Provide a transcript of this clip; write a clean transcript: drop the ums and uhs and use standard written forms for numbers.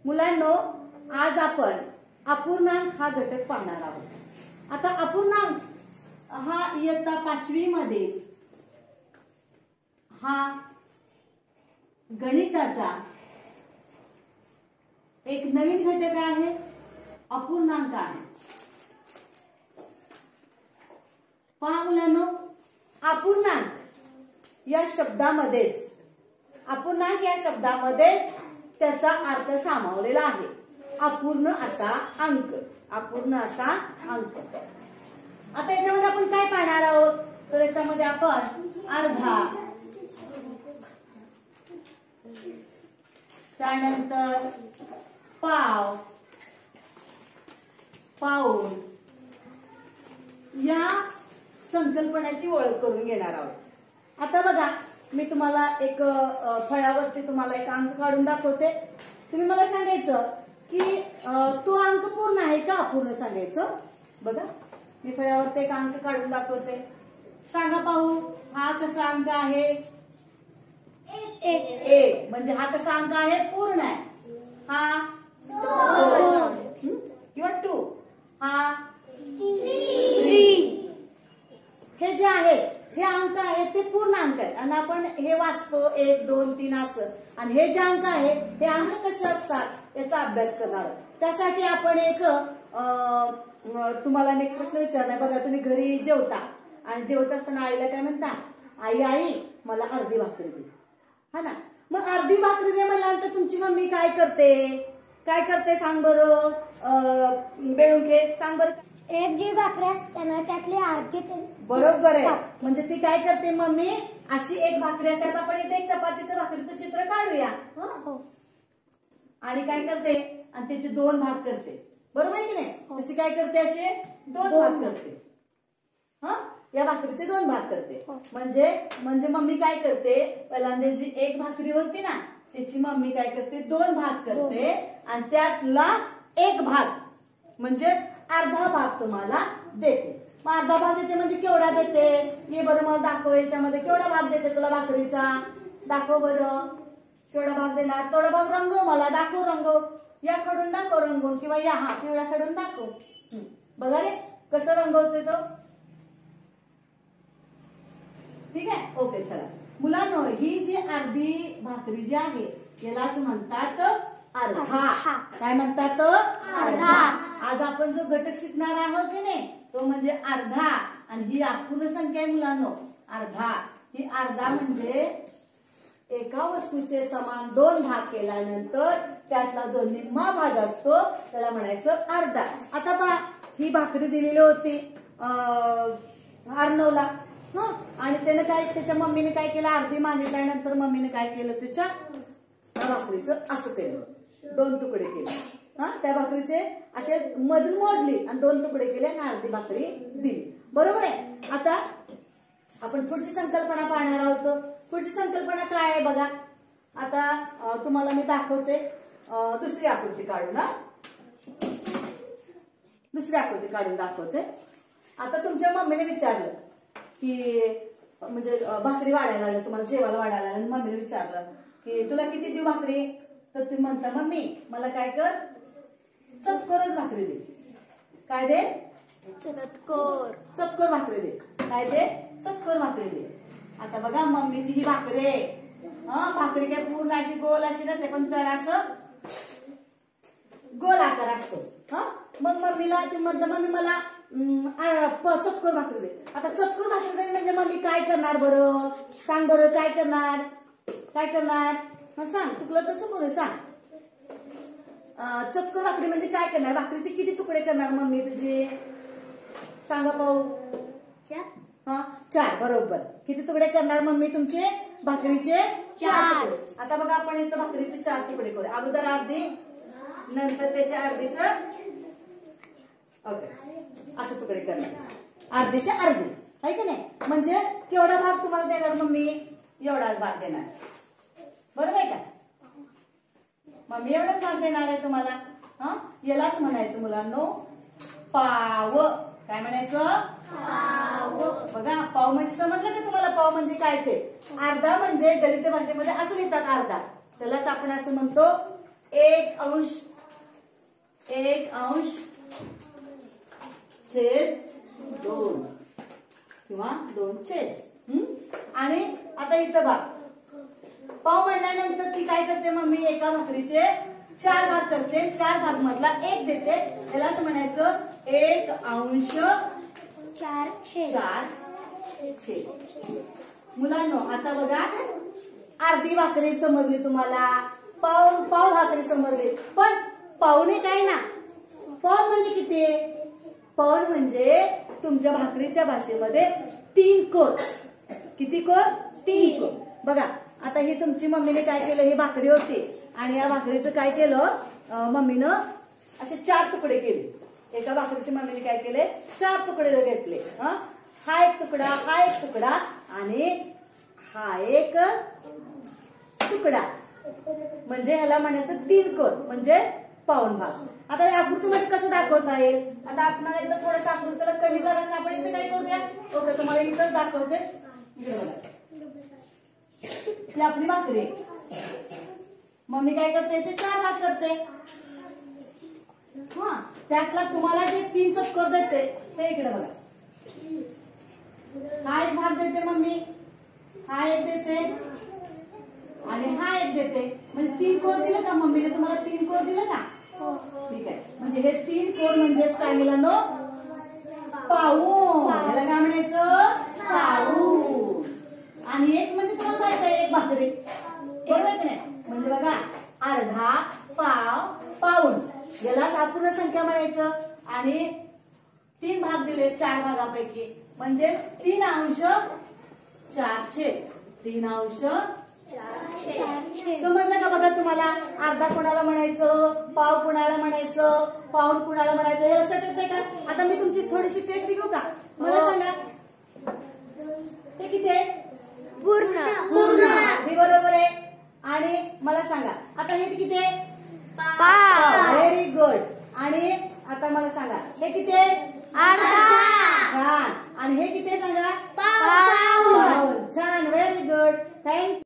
मुलांनो, आज आपण अपूर्णांक हा घटक पाहणार आहोत। आता अपूर्णांक हा इयत्ता 5वी मध्ये हा गणिताचा एक नवीन घटक आहे, अपूर्णांक आहे। पहा मुलांनो, अपूर्णांक या शब्दामध्येच त्याचा अर्थ सामावलेला आहे। अपूर्ण असा अंक, अपूर्ण असा अंक। आता याच्यामध्ये आपण काय पाहणार आहोत, तर याच्यामध्ये आपण अर्धा, त्यानंतर पाव, पाऊण या संकल्पनाची ओळख करून घेणार आहोत। आता बघा, मी तुम्हाला एक फळ्यावरती तुम्हाला एक अंक काढून दाखवते। तुम्ही मला सांगायचं की तो अंक पूर्ण आहे का अपूर्ण सांगायचं। बघा, मी फळ्यावरती एक अंक काढून दाखवते, सांगा पाहू हा कसा अंक आहे। एक म्हणजे हा कसा अंक आहे, पूर्ण आहे। हा 2 किंवा 2, हा 3। हे जे आहे हे अंक आहेत ते पूर्ण अंक आहेत आणि आपण हे वाचतो 1 2 3 असं। आणि हे जे अंक आहे हे अंक कसे असतात याचा अभ्यास करणार। त्यासाठी आपण एक तुम्हाला मी एक प्रश्न विचारलाय। बघा, तुम्ही घरी जेवता आणि जेवत असताना आईला काय म्हणता, आई आई मला अर्धी भाकरी दे, हा ना। मग अर्धी भाकरी दे म्हटल्यानंतर तुमची मम्मी काय करते सांग बरं, बेळुंके सांग बरं। एक जी भाकरी असते ना त्यातली अर्धी, बरोबर आहे। म्हणजे ती काय करते मम्मी, अशी एक भाकरी असते, आपण इथे एक चपातीचं भाकरीचं चित्र काढूया, आणि काय करते, आणि त्याचे 2 भाग करते, बरोबर आहे की नाही। त्याची काय करते, असे 2 भाग करते, या भाकरीचे 2 भाग करते। म्हणजे मम्मी काय करते, पहिल्यांदा जी एक भाकरी होती ना त्याची मम्मी काय करते, 2 भाग करते आणि त्यातला एक भाग म्हणजे अर्धा भाग तुम्हाला देते। मग अर्धा भाग देते म्हणजे केवढा देते, ये बरं मला दाखव, याच्यामध्ये केवढा भाग देते तुला भाकरीचा, दाखव बरं केवढा भाग देणार। थोडा भाग रंगव, मला दाखव रंगव, या खडून दाखव रंगवून, किंवा या पिवळ्या खडून दाखव। बघा रे कसं रंगवते तो, ठीक आहे, ओके। चला मुलांनो, ही जी अर्धी भाकरी जी आहे यालाच म्हणतात अर्धा। काय म्हणतात, अर्धा। आज आपण जो घटक शिकणार आहोत की नाही तो म्हणजे अर्धा, आणि ही अपूर्ण संख्या आहे मुलांनो, अर्धा। ही अर्धा म्हणजे एका वस्तूचे समान 2 भाग केल्यानंतर त्यातला जो निम्मा भाग असतो त्याला म्हणायचं अर्धा। आता पहा, ही भाकरी दिलेली होती अर्णवला, आणि त्याने काय, त्याच्या मम्मीने काय केलं, अर्धी मागितल्यानंतर मम्मीने काय केलं, त्याच्या भाकरीचं असं केलं, 2 तुकडे केले। त्या भाकरीचे असे मधून मोडली आणि 2 तुकडे केले आणि अर्धी भाकरी दिली, बरोबर आहे। आता आपण पुढची संकल्पना पाहणार आहोत। पुढची संकल्पना काय आहे बघा, आता तुम्हाला मी दाखवते, दुसरी आकृती काढून, दुसरी आकृती काढून दाखवते। आता तुमच्या मम्मीने विचारलं की, म्हणजे भाकरी वाढायला लागली, तुम्हाला जेवायला वाढायला लागलं, मम्मीने विचारलं की तुला किती देऊ भाकरी, तर तुम्ही म्हणता मम्मी मला काय कर, चतकोरच भाकरी दे। काय दे, चतकोर भाकरी दे। काय दे, चतकोर भाकरी दे। आता बघा, मम्मीची ही भाकरी आहे, भाकरी काय पूर्ण अशी गोल अशी नसते, पण तर असं गोल आकार असतो। मग मम्मीला तुम्ही म्हणता मम्मी मला चतकोर भाकरी दे। आता चतकोर भाकरी दे म्हणजे मम्मी काय करणार बरं, सांग बरं काय करणार, काय करणार, सांग, चुकलं तर चुकलं सांग। चतकोर भाकरी म्हणजे काय करणार, भाकरीचे किती तुकडे करणार मम्मी तुझे, सांगा पाहू। 4, बरोबर। किती तुकडे करणार मम्मी तुमचे, भाकरीचे 4 तुकडे। आता बघा, आपण इथं भाकरीचे 4 तुकडे करू, अगोदर अर्धी, नंतर त्याच्या अर्धीच, ओके, असे तुकडे करणार, अर्धीचे अर्धी, आहे की नाही। म्हणजे केवढा भाग तुम्हाला देणार मम्मी, एवढाच भाग देणार, बरोबर आहे का, मम्मी एवढाच भाग देणार आहे तुम्हाला। यालाच म्हणायचं मुलांनो पाव। काय म्हणायचं, पाव। बघा, पाव म्हणजे समजलं का तुम्हाला, पाव म्हणजे काय ते, अर्धा म्हणजे गणित भाषेमध्ये असं लिहितात अर्धा, त्यालाच आपण असं म्हणतो 1 अंश छेद 2 किंवा 2 छेद. आणि आता इथं भाग पाव म्हणल्यानंतर ती काय करते मम्मी एका भाकरीचे 4 भाग करते. 4 भाग मधला 1 देते. यालाच म्हणायचं 1 अंश 4 छेद. मुलांनो आता बघा अर्धी भाकरी समजली तुम्हाला, पाव भाकरी समजली, पण पावणे काय ना, पाव म्हणजे किती? पाव म्हणजे तुमच्या भाकरीच्या भाषेमध्ये 3 कोर. किती कोर? 3 कोर. बघा आता ही तुमची मम्मीने काय केलं, ही भाकरी होती आणि या भाकरीचं काय केलं मम्मीनं असे 4 तुकडे केले. एका भाकरीचे मम्मीने काय केले 4 तुकडे घेतले. हा एक तुकडा, हा एक तुकडा आणि हा एक तुकडा, म्हणजे ह्याला म्हणायचं 3 कोर म्हणजे पाऊण भाग. आता या आकृतीमध्ये कसं दाखवता येईल? आता आपल्याला एकदा थोडंसं आकृतीला कमी जागा असं आपण इथे काय करूया, ओके तुम्हाला इथंच दाखवते. ही आपली भाकरी, मम्मी काय करते याचे 4 भाग करते. त्यातला तुम्हाला जे 3 चक्कर देते ते इकडे बघा. हा एक भाग देते मम्मी, हा एक देते आणि हा एक देते. म्हणजे 3 कोर दिलं का मम्मीने तुम्हाला? 3 कोर दिलं का? ठीक आहे. म्हणजे हे 3 कोर म्हणजेच काय मुलांनो? पाऊण. याला काय म्हणायचं? पाऊण. आणि एक म्हणजे तुम्हाला माहित आहे एक भाकरी, बरोबर की नाही? म्हणजे बघा अर्धा, पाव, पाऊण यालाच अपूर्ण संख्या म्हणायचं. आणि 3 भाग दिले 4 भागापैकी म्हणजे 3 अंश 4 छेद. 3 अंश 4 छेद. समजलं का? बघा तुम्हाला अर्धा कोणाला म्हणायचं, पाव कोणाला म्हणायचं, पाऊण कोणाला म्हणायचं हे लक्षात येतंय का? आता मी तुमची थोडीशी टेस्ट घेऊ का? मला सांगा ते किती आहे? पूर्ण. अगदी बरोबर आहे. आणि मला सांगा आता हे किती आहे? पाव. Very good. आणि आता मला सांगा हे किती आहे? अर्धा. छान. आणि हे किती